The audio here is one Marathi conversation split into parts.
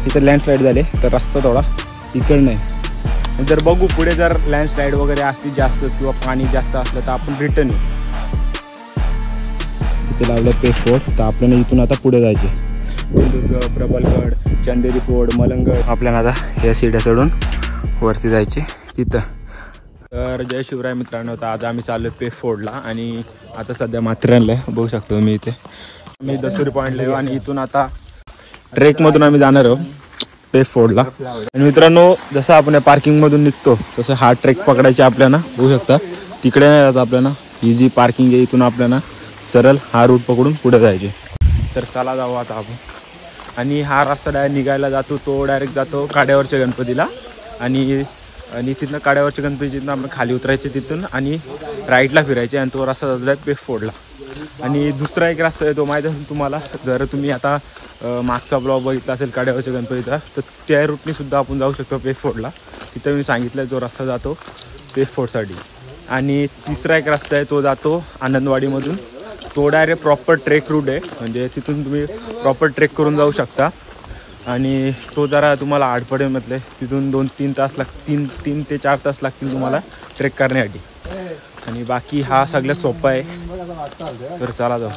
इथं लँडस्लाईड झाले तर रस्ता थोडा इकडं नाही. जर बघू पुढे जर लँडस्लाईड वगैरे असली जास्त किंवा पाणी जास्त असलं तर आपण रिटर्न येऊ. इथे लावलं पे फोर्ट. तर आपल्याला इथून आता पुढे जायचे. सिंधुदुर्ग, प्रबलगड, चंदेरी फोर्ट, मलंगड. आपल्याला आता या सीड्या चढून वरती जायचे तिथं. तर जय शिवराय मित्रांनो. तर आज आम्ही चाललो पे फोर्टला आणि आता सध्या माथेरानला बघू शकतो मी. इथे मी दसुरी पॉईंटला येऊ आणि इथून आता ट्रेकमधून आम्ही जाणार आहोत पे फोर्टला. आणि मित्रांनो जसं आपण पार्किंगमधून निघतो तसं हा ट्रेक पकडायचे आपल्याला. बघू शकता तिकडे नाही जात आपल्याला. ही जी पार्किंग आहे इथून आपल्याला सरळ हा रूट पकडून पुढे जायचे. तर चला जाऊ आता आपण. आणि हा रस्ता डायरेक्ट निघायला जातो तो डायरेक्ट जातो काड्यावरच्या गणपतीला. आणि तिथनं काड्यावरच्या गणपतीतून आपण खाली उतरायचे तिथून आणि राईटला फिरायचे आणि तो रस्ता जातो पे फोर्टला. आणि दुसरा एक रस्ता आहे तो माहीत असेल तुम्हाला. जर तुम्ही आता मागचा ब्लॉग बघितला असेल काड्यावरच्या गणपतीचा तर त्या रूटने सुद्धा आपण जाऊ शकतो पे फोर्टला. तिथं मी सांगितलं जो रस्ता जातो पे फोर्टसाठी. आणि तिसरा एक रस्ता आहे तो जातो आनंदवाडीमधून. तो डायरेक्ट प्रॉपर ट्रेक रूट आहे. म्हणजे तिथून तुम्ही प्रॉपर ट्रेक करून जाऊ शकता. आणि तो जरा तुम्हाला आडपडेमधले तिथून 2-3 तास तीन ते 4 तास लागतील तुम्हाला ट्रेक करण्यासाठी. आणि बाकी हा सगळ्यात सोपा आहे. तर चला जाऊ.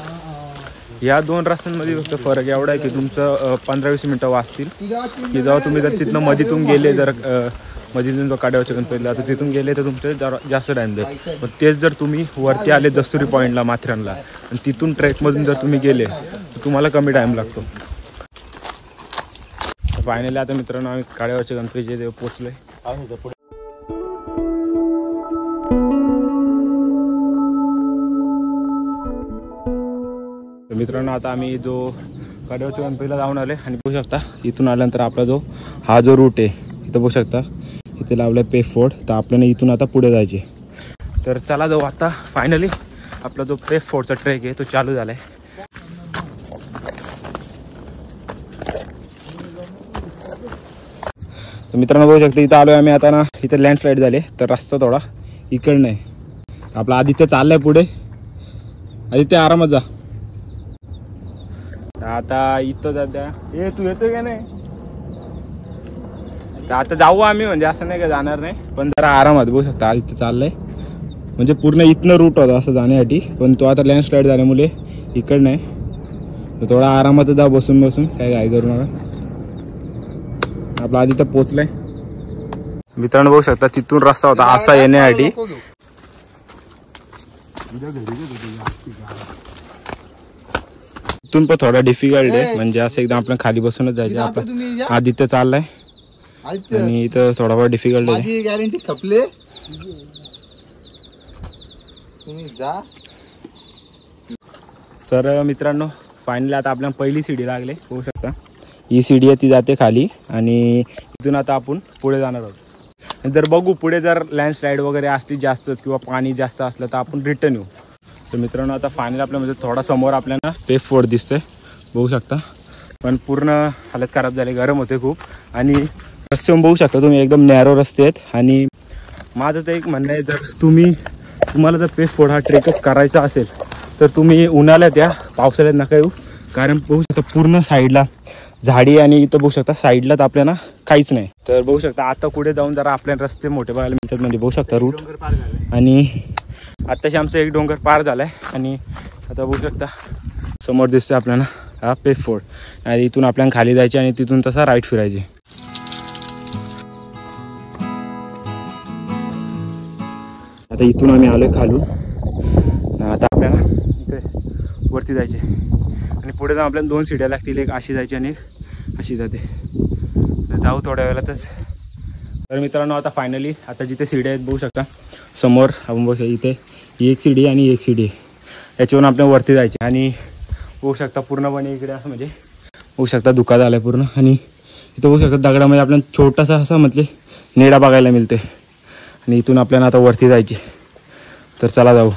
या दोन रस्त्यांमध्ये फक्त फरक एवढा आहे की तुमचं 15-20 मिनटं वाचतील. की जेव्हा तुम्ही जर तिथनं मधीतून गेले जर मधीतून जो काड्यावरच्या गणपतीला तर तिथून गेले तर तुमचं जरा जास्त टाईम जाईल. पण तेच जर तुम्ही वरती आले दस्तुरी पॉईंटला माथेरानला आणि तिथून ट्रेकमधून जर तुम्ही गेले तर तुम्हाला कमी टाईम लागतो. फायनली आता मित्रांनो आम्ही काड्यावरच्या गणपतीचे देव पोचलोय. मित्रांनो आता आम्ही जो काड्यावरच्या गणपतीला जाऊन आले आणि बघू शकता इथून आल्यानंतर आपला जो हा जो रूट आहे इथं बघू शकता इथे लावलं पे फोर्ट. तर आपल्याला इथून आता पुढे जायचे. तर चला जाऊ आता. फायनली आपला जो पे फोर्टचा ट्रेक आहे तो चालू झाला आहे. तर मित्रांनो बघू शकता इथं आलो आहे आम्ही आता ना. इथं लँडस्लाईड झाले तर रस्ता थोडा इकडं नाही. आपला आदित्य चाललाय पुढे. आदित्य आरामात जा. आता इथं जात्या ए तू येतोय का नाही. तर आता जाऊ आम्ही. म्हणजे असं नाही का जाणार नाही पण जरा आरामात. बघू शकता आदित्य चाललंय. म्हणजे पूर्ण इथनं रूट होता असं जाण्यासाठी पण तो आता लँडस्लाईड झाल्यामुळे इकडं नाही. थोडा आरामात जा बसून बसून. काय घाई करू नका. आपला आधी तर पोचलाय. मित्रांनो बघू शकता तिथून रस्ता होता असा येण्यासाठी. इथून पण थोडा डिफिकल्ट आहे. म्हणजे असं एकदम आपण खाली बसूनच जायचं. आपण आदित्य चाललाय आणि इथं थोडाफार डिफिकल्ट आहे. गॅरंटी खपले तर मित्रांनो फायनली आता आपल्याला पहिली सीडी लागली. बघू शकता ही सीडी आहे ती जाते खाली आणि इथून आता आपण पुढे जाणार आहोत. जर बघू पुढे जर लँडस्लाईड वगैरे असली जास्त किंवा पाणी जास्त असलं तर आपण रिटर्न येऊ. तर मित्रांनो आता फायनली आपल्या म्हणजे थोडा समोर आपल्याला पे फोर्ट दिसतंय. बघू शकता पण पूर्ण हालत खराब झाली. गरम होते खूप. आणि रस्ते बघू शकता तुम्ही एकदम नॅरो रस्ते आहेत. आणि माझं तर एक म्हणणं आहे जर तुम्हाला जर पे फोर्ट हा ट्रेकच करायचा असेल तर तुम्ही उन्हाळ्यात या पावसाळ्यात नका येऊ. कारण बघू शकता पूर्ण साईडला झाडी आणि इथं बघू शकता साईडला तर आपल्याला काहीच नाही. तर बघू शकता आता पुढे जाऊन जरा आपल्याला रस्ते मोठे बघायला मिळतात. म्हणजे बघू शकता रूट. आणि आत्ताशी आमचं एक डोंगर पार झालाय. आणि आता बघू शकता समोर दिसते आपल्याला हा पे फोर्ट. आणि इथून आपल्याला खाली जायचे आणि तिथून तसा राईट फिरायचे. आता इथून आम्ही आलोय खालून. आता आपल्याला इथे वरती जायचे आणि पुढे जाऊन आपल्याला 2 सीड्या लागतील. एक अशी जायची आणि एक अशी जाते. तर जाऊ थोड्या वेळातच. तर मित्रांनो आता फायनली आता जिथे सीड्या आहेत बघू शकता समोर आपण बघू शकता इथे ही एक सीडी आणि एक सीडी याच्यावरून आपल्याला वरती जायचे. आणि बघू शकता पूर्णपणे इकडे असं म्हणजे बघू शकता धुका झाला पूर्ण. आणि इथं बघू शकता दगडामध्ये आपल्याला छोटासा असा म्हणजे नेडा बघायला मिळते. आणि इथून आपल्याला आता वरती जायचे. तर चला जाऊ.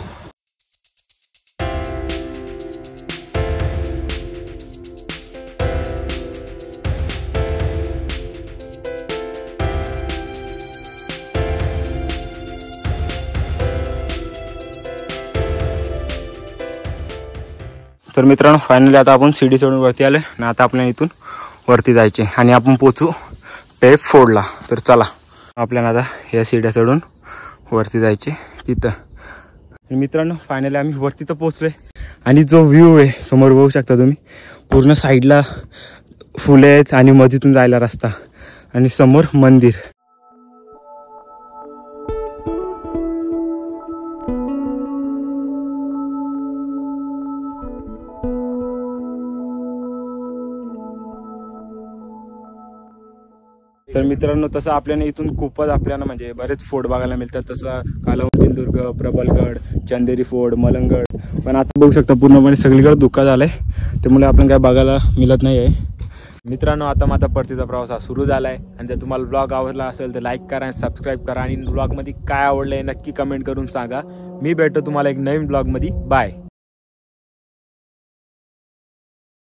तर मित्रांनो फायनली आता आपण सीडी चढून वरती आले आणि आता आपल्याला इथून वरती जायचे आणि आपण पोचू टेप फोडला. तर चला आपल्याला आता या सीड्या चढून वरती जायचे तिथं. मित्रांनो फायनली आम्ही वरती तर पोचलोय आणि जो व्ह्यू आहे समोर बघू शकता तुम्ही. पूर्ण साईडला फुले आहेत आणि मधीतून जायला रस्ता आणि समोर मंदिर. तर मित्रांनो तसं आपल्याला इथून खूपच आपल्याला म्हणजे बरेच फोर्ट बघायला मिळतात. तसं कालावधी सिंधुदुर्ग, प्रबलगड, चंदेरी फोर्ट, मलंगड. पण आता बघू शकता पूर्णपणे सगळीकडे धुका झालाय त्यामुळे आपण काय बघायला मिळत नाही आहे. मित्रांनो आता माझा परतीचा प्रवास हा सुरू झाला आहे आणि जर तुम्हाला ब्लॉग आवडला असेल तर लाईक करा आणि सबस्क्राईब करा आणि ब्लॉगमध्ये काय आवडलं आहे नक्की कमेंट करून सांगा. मी भेटतो तुम्हाला एक नवीन ब्लॉगमध्ये. बाय.